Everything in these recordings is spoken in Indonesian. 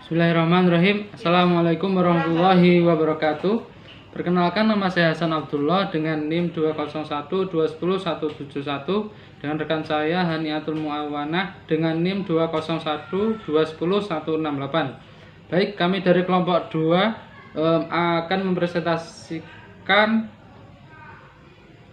Bismillahirrahmanirrahim. Assalamualaikum warahmatullahi wabarakatuh. Perkenalkan, nama saya Hasan Abdullah dengan NIM 201210171 dengan rekan saya Haniatul Muawanah dengan NIM 201210168. Baik, kami dari kelompok 2 akan mempresentasikan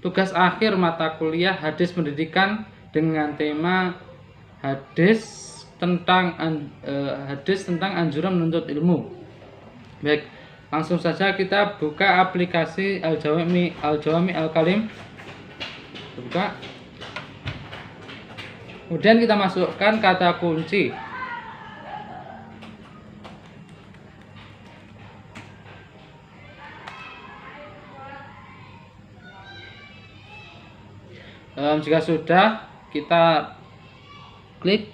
tugas akhir mata kuliah hadis pendidikan dengan tema hadis tentang anjuran menuntut ilmu. Baik, langsung saja kita buka aplikasi Al-Jawami Al-Kalim. Buka. Kemudian kita masukkan kata kunci. Jika sudah, kita klik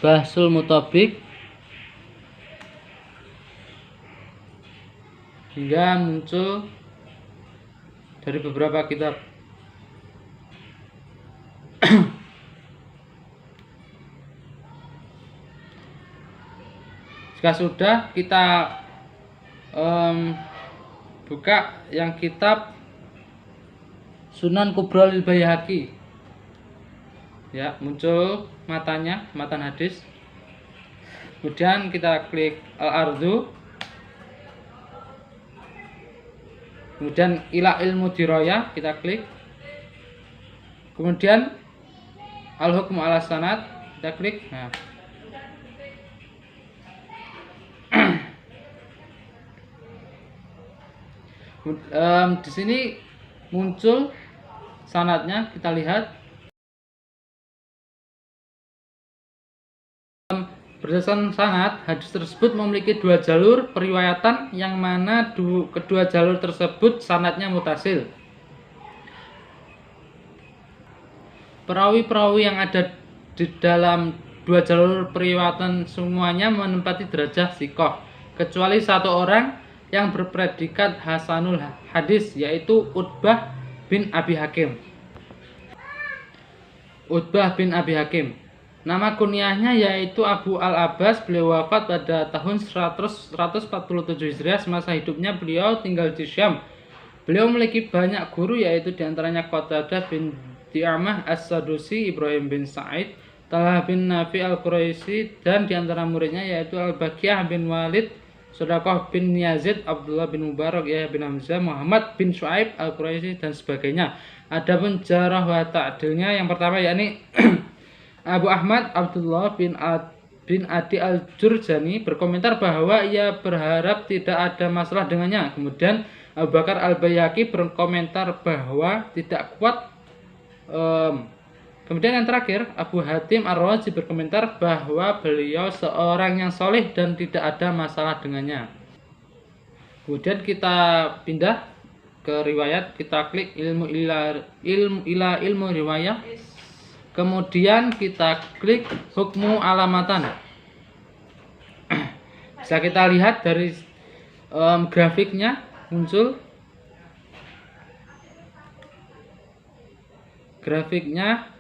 Bahsul Mutabik hingga muncul dari beberapa kitab. Jika sudah, kita buka yang kitab Sunan Kubra Lil Baihaqi. Ya, muncul matanya, matan hadis. Kemudian kita klik Al-Ardu. Kemudian Ila Ilmu Dirayah, kita klik. Kemudian Al-Hukmu Ala Sanad, kita klik. Nah. Di sini muncul sanadnya, kita lihat. Berdasarkan sanad, hadis tersebut memiliki dua jalur periwayatan yang mana kedua jalur tersebut sanadnya mutasil. Perawi-perawi yang ada di dalam dua jalur periwayatan semuanya menempati derajat thiqah, kecuali satu orang yang berpredikat hasanul hadis, yaitu Utbah bin Abi Hakim. Utbah bin Abi Hakim. Nama kunyahnya yaitu Abu Al-Abbas. Beliau wafat pada tahun 147 Hijriah. Semasa hidupnya beliau tinggal di Syam. Beliau memiliki banyak guru, yaitu diantaranya Qatadah bin Di'amah As-Sadusi, Ibrahim bin Sa'id, Talha bin Nafi Al-Quraisi, dan diantara muridnya yaitu Al-Baqiyah bin Walid, Sodaqah bin Yazid, Abdullah bin Mubarak, Yahya bin Hamzah, Muhammad bin Shu'aib Al-Quraisi, dan sebagainya. Adapun jarah wa ta'dilnya, yang pertama yakni Abu Ahmad Abdullah bin Adi Al-Jurjani berkomentar bahwa ia berharap tidak ada masalah dengannya. Kemudian Abu Bakar Al-Baihaqi berkomentar bahwa tidak kuat. Kemudian yang terakhir, Abu Hatim Ar-Razi berkomentar bahwa beliau seorang yang soleh dan tidak ada masalah dengannya. Kemudian kita pindah ke riwayat, kita klik ilmu riwayat. Kemudian kita klik hukmu alamatan. Bisa kita lihat dari grafiknya muncul. Grafiknya.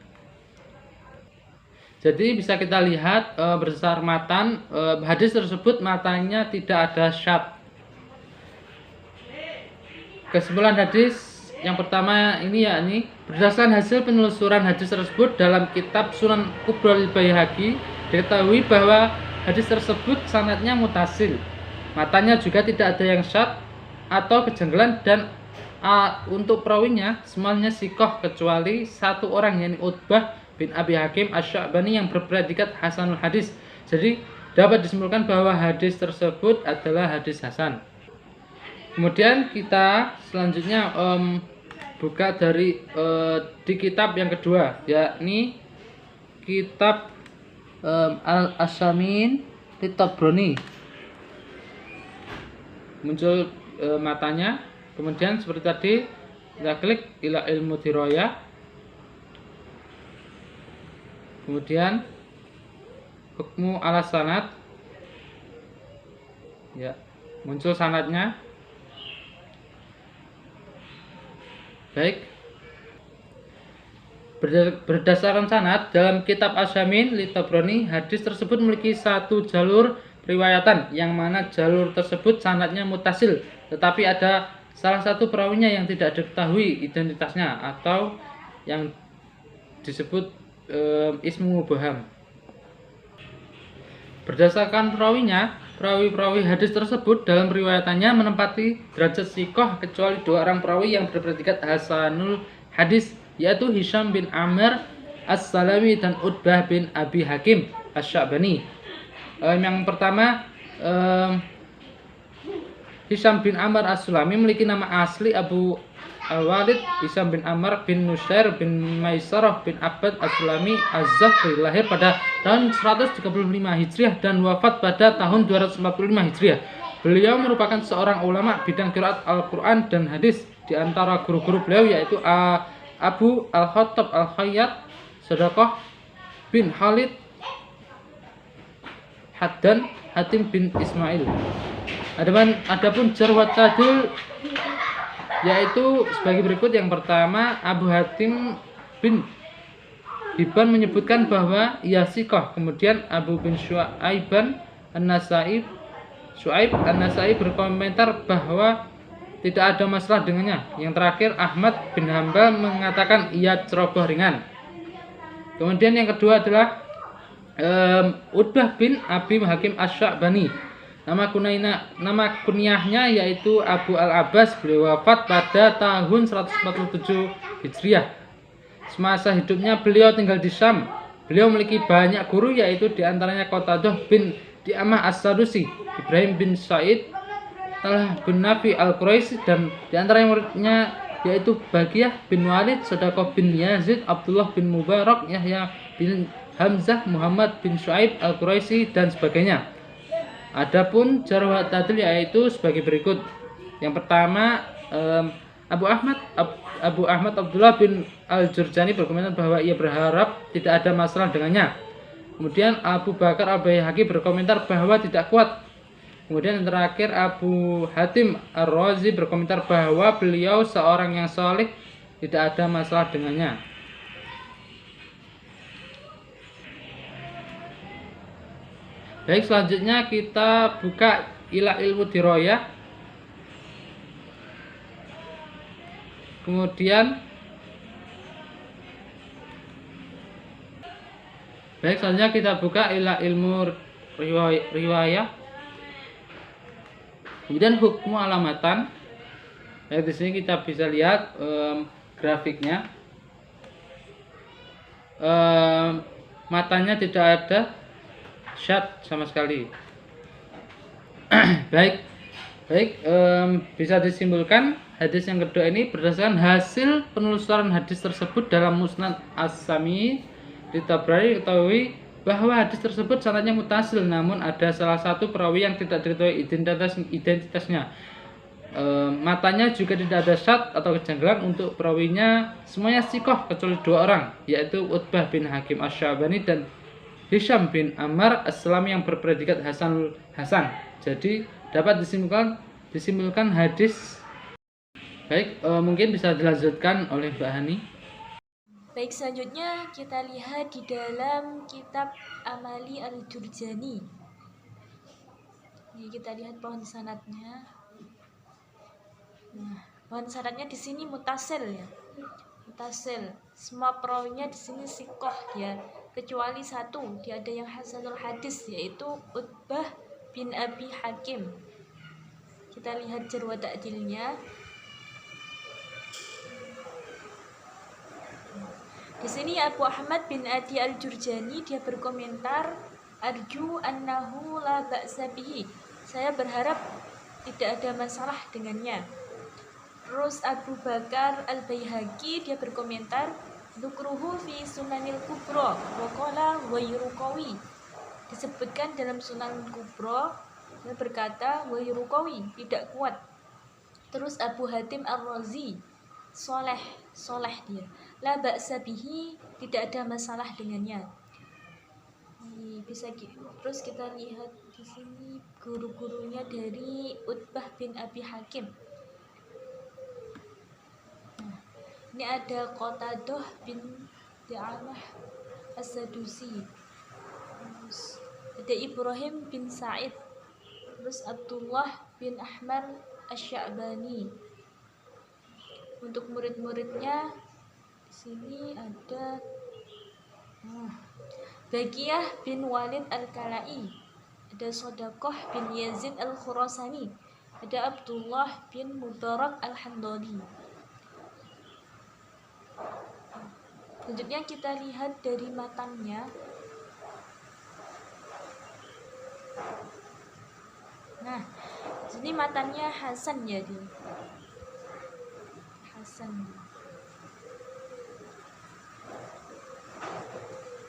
Jadi bisa kita lihat berdasar matan hadis tersebut matanya tidak ada syad. Kesimpulan hadis yang pertama ini yakni berdasarkan hasil penelusuran hadis tersebut dalam kitab Sunan Kubra Lil Baihaqi, diketahui bahwa hadis tersebut sanadnya mutasil. Matanya juga tidak ada yang syad atau kejanggalan, dan untuk perawinya semuanya thiqah kecuali satu orang, yakni Utbah bin Abi Hakim Asy-Sya'bani yang berpredikat hasanul hadis. Jadi dapat disimpulkan bahwa hadis tersebut adalah hadis hasan. Kemudian kita selanjutnya buka dari di kitab yang kedua, yakni kitab Al-Asyamin At-Tabrani. Muncul matanya. Kemudian seperti tadi kita klik Ila Ilmu Dirayah. Kemudian Hukmu Ala Sanad. Ya, muncul sanadnya. Baik. Berdasarkan sanad dalam kitab Asyamin li Tabrani, hadis tersebut memiliki satu jalur riwayatan yang mana jalur tersebut sanadnya mutasil, tetapi ada salah satu perawinya yang tidak diketahui identitasnya atau yang disebut ismu mubham. Berdasarkan perawinya, perawi-perawi hadis tersebut dalam riwayatannya menempati derajat sikoh kecuali dua orang perawi yang berpredikat hasanul hadis, yaitu Hisham bin Amr As-Salami dan Utbah bin Abi Hakim Asy-Sya'bani. Yang pertama, Hisham bin Amr As-Sulami memiliki nama asli Abu Al-Walid Hisham bin Amr bin Nusair bin Maisarah bin Abbad As-Sulami Az-Zafri, lahir pada tahun 135 Hijriah dan wafat pada tahun 245 Hijriah. Beliau merupakan seorang ulama bidang qiraat Al-Quran dan hadis. Di antara guru-guru beliau yaitu Abu Al-Khattab Al-Khayyat, Sadaqah bin Khalid, Haddan Hatim bin Ismail. Adapun jar wa ta'dil yaitu sebagai berikut. Yang pertama, Abu Hatim bin Hibban menyebutkan bahwa ia sikoh. Kemudian Abu bin Syu'aib An-Nasai berkomentar bahwa tidak ada masalah dengannya. Yang terakhir, Ahmad bin Hambal mengatakan ia ceroboh ringan. Kemudian yang kedua adalah Utbah bin Abi Hakim Asy-Sya'bani. Nama kunyahnya yaitu Abu Al-Abbas. Beliau wafat pada tahun 147 Hijriah. Semasa hidupnya beliau tinggal di Syam. Beliau memiliki banyak guru, yaitu diantaranya Qatadah bin Di'amah As-Sadusi, Ibrahim bin Sa'id, Talha bin Nafi Al-Quraisy, dan diantara muridnya yaitu Bagiyah bin Walid, Sadaqah bin Yazid, Abdullah bin Mubarak, Yahya bin Hamzah, Muhammad bin Syu'aib Al-Quraisy, dan sebagainya. Adapun jar wa ta'dil yaitu sebagai berikut. Yang pertama, Abu Ahmad Abdullah bin Al-Jurjani berkomentar bahwa ia berharap tidak ada masalah dengannya. Kemudian Abu Bakar Al-Baihaqi berkomentar bahwa tidak kuat. Kemudian yang terakhir, Abu Hatim Ar-Razi berkomentar bahwa beliau seorang yang saleh, tidak ada masalah dengannya. Baik, selanjutnya kita buka Ila Ilmu Diroyah. Kemudian selanjutnya kita buka Ila Ilmu Riwayah. Kemudian hukum alamatan. Di sini kita bisa lihat grafiknya. Matanya tidak ada syad sama sekali. Baik, bisa disimpulkan hadis yang kedua ini berdasarkan hasil penelusuran hadis tersebut dalam Musnad As-Sami di Tabrani diketahui bahwa hadis tersebut sanadnya mutasil, namun ada salah satu perawi yang tidak diketahui identitasnya. Matanya juga tidak ada syad atau kejanggalan untuk perawinya. Semuanya sikoh kecuali dua orang, yaitu Utbah bin Hakim Asy-Sya'bani dan Hisham bin Amr As-Salami yang berpredikat Hasan. Jadi dapat disimpulkan hadis. Baik, mungkin bisa dilanjutkan oleh Mbak Hani. Baik, selanjutnya kita lihat di dalam kitab Amali Al-Jurjani. Ini kita lihat pohon sanadnya. Nah, pohon sanadnya di sini mutasil ya. Mutasil. Semua perawinya di sini sikoh ya, kecuali satu, dia ada yang hasanul hadis, yaitu Utbah bin Abi Hakim. Kita lihat jar wa ta'dilnya. Di sini Abu Ahmad bin Adi Al-Jurjani dia berkomentar, arju annahu la ba'sa bihi. Saya berharap tidak ada masalah dengannya. Terus Abu Bakar Al-Baihaqi dia berkomentar, dzukruhu fi Sunanil Kubra wa qala ghairu qawi. Disebutkan dalam Sunan Kubra, dia berkata ghairu qawi, tidak kuat. Terus Abu Hatim Ar-Razi, soleh dia, la ba'sa bihi, tidak ada masalah dengannya. Bisa terus kita lihat di sini guru-gurunya dari Utbah bin Abi Hakim. Ini ada Qatadah bin Di'amah As-Sadusi. ada Ibrahim bin Sa'id, terus Abdullah bin Ahmar Asy-Sya'bani. Untuk murid-muridnya di sini ada Bagiyah bin Walid Al-Kalai, ada Sodaqoh bin Yazid Al-Khurasani, ada Abdullah bin Mubarak Al-Handali. Selanjutnya kita lihat dari matanya. Nah, ini matanya Hasan ya, di Hasan.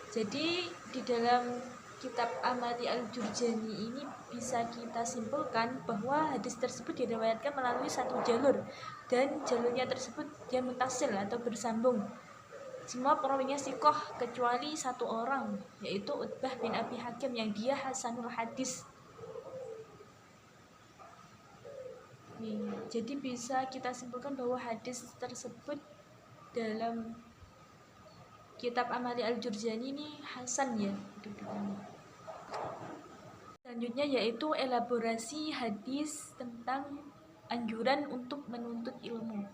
Jadi di dalam kitab Amali Al-Jurjani ini bisa kita simpulkan bahwa hadis tersebut diriwayatkan melalui satu jalur, dan jalurnya tersebut dia mutasil atau bersambung. Semua perawinya sikoh kecuali satu orang, yaitu Utbah bin Abi Hakim yang dia hasanul hadis. Jadi bisa kita simpulkan bahwa hadis tersebut dalam kitab Amali Al-Jurjani ini hasan ya. Selanjutnya yaitu elaborasi hadis tentang anjuran untuk menuntut ilmu.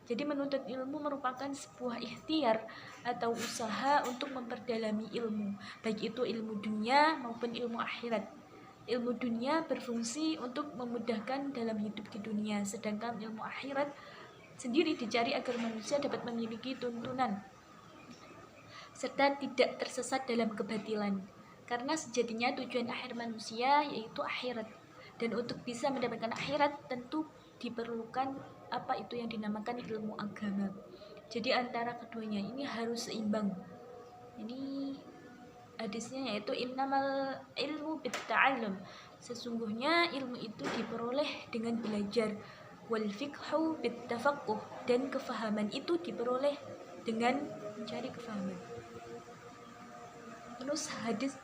Jadi menuntut ilmu merupakan sebuah ikhtiar atau usaha untuk memperdalami ilmu, baik itu ilmu dunia maupun ilmu akhirat. Ilmu dunia berfungsi untuk memudahkan dalam hidup di dunia, sedangkan ilmu akhirat sendiri dicari agar manusia dapat memiliki tuntunan serta tidak tersesat dalam kebatilan. Karena sejatinya tujuan akhir manusia yaitu akhirat, dan untuk bisa mendapatkan akhirat tentu diperlukan apa itu yang dinamakan ilmu agama. Jadi antara keduanya ini harus seimbang. Ini hadisnya yaitu innamal ilmu bitta'allum, sesungguhnya ilmu itu diperoleh dengan belajar, wal fiqhu bittafaqquh, dan kefahaman itu diperoleh dengan mencari kefahaman. Terus hadis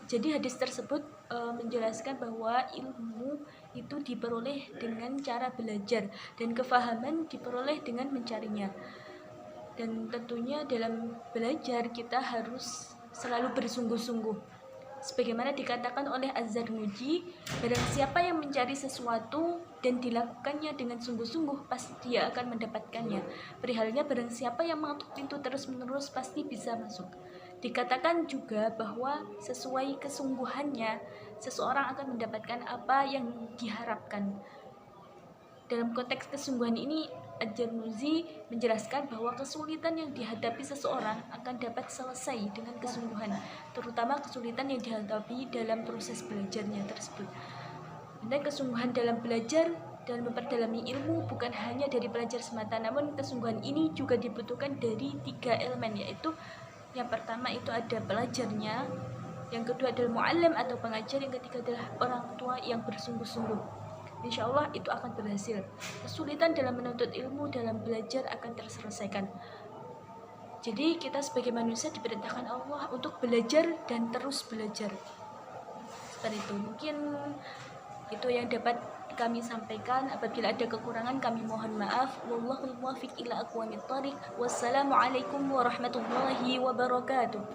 tersebut menjelaskan bahwa ilmu itu diperoleh dengan cara belajar dan kefahaman diperoleh dengan mencarinya. Dan tentunya dalam belajar kita harus selalu bersungguh-sungguh. Sebagaimana dikatakan oleh Az-Zarnuji, barang siapa yang mencari sesuatu dan dilakukannya dengan sungguh-sungguh, pasti dia akan mendapatkannya. Perihalnya barang siapa yang mengetuk pintu terus-menerus, pasti bisa masuk. Dikatakan juga bahwa sesuai kesungguhannya, seseorang akan mendapatkan apa yang diharapkan. Dalam konteks kesungguhan ini, Az-Zarnuji menjelaskan bahwa kesulitan yang dihadapi seseorang akan dapat selesai dengan kesungguhan, terutama kesulitan yang dihadapi dalam proses belajarnya tersebut. Dan kesungguhan dalam belajar dan memperdalami ilmu bukan hanya dari belajar semata, namun kesungguhan ini juga dibutuhkan dari 3 elemen, yaitu yang pertama itu ada pelajarnya, yang kedua adalah mu'allim atau pengajar, yang ketiga adalah orang tua yang bersungguh-sungguh. Insya Allah itu akan berhasil. Kesulitan dalam menuntut ilmu, dalam belajar akan terselesaikan. Jadi kita sebagai manusia diperintahkan Allah untuk belajar dan terus belajar. Seperti itu. Mungkin itu yang dapat kami sampaikan. Apabila ada kekurangan kami mohon maaf. Wallahul muwaffiq ila aqwamit thoriq. Wassalamualaikum warahmatullahi wabarakatuh.